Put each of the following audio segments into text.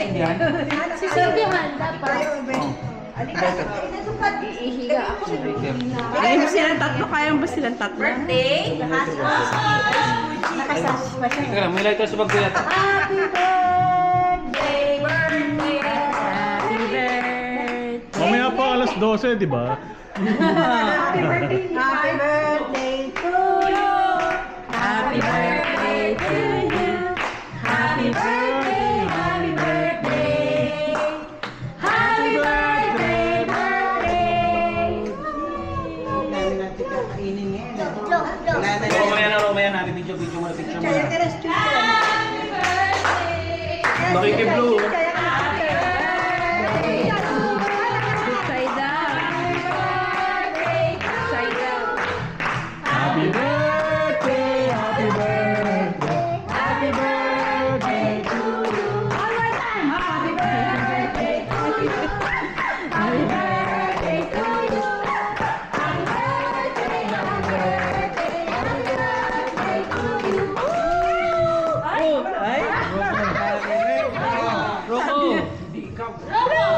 naintindihan? Sisindihan dapat. Iihiga ako. Kaya mo silang tatlo? Kaya mo ba silang tatlo? Birthday. Nakasas pa siya. Teka lang, may lighter sa bag ko yata. Happy birthday, birthday. Happy birthday. Mamaya pa alas 12, di ba? Happy birthday. Happy birthday to you. Happy birthday to you. Happy birthday, happy birthday. Happy birthday, birthday. Dami natin kakainin ngayon. Mamaya na, video muna, picture muna. Kaya teres Makikiblo. Side up. Side up. Happy birthday, happy birthday, happy birthday to you. One more time. Happy birthday. Happy birthday to you. Happy birthday, happy birthday, happy birthday to you. Ay! Rocco!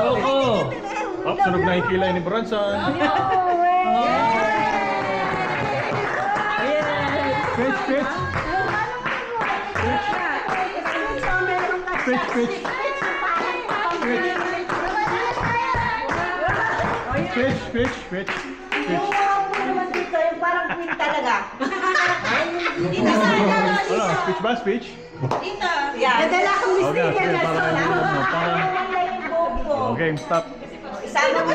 Rocco! Oh, sunog na yung kilay ni Bronson. Pitch, pitch. Pitch, pitch. Pitch, pitch, pitch. Pitch. yung parang queen talaga. Ano, speech ba? Speech? Dito. Yan. Nadala akong Okay, sige, parang Parang Okay, stop. Isama mo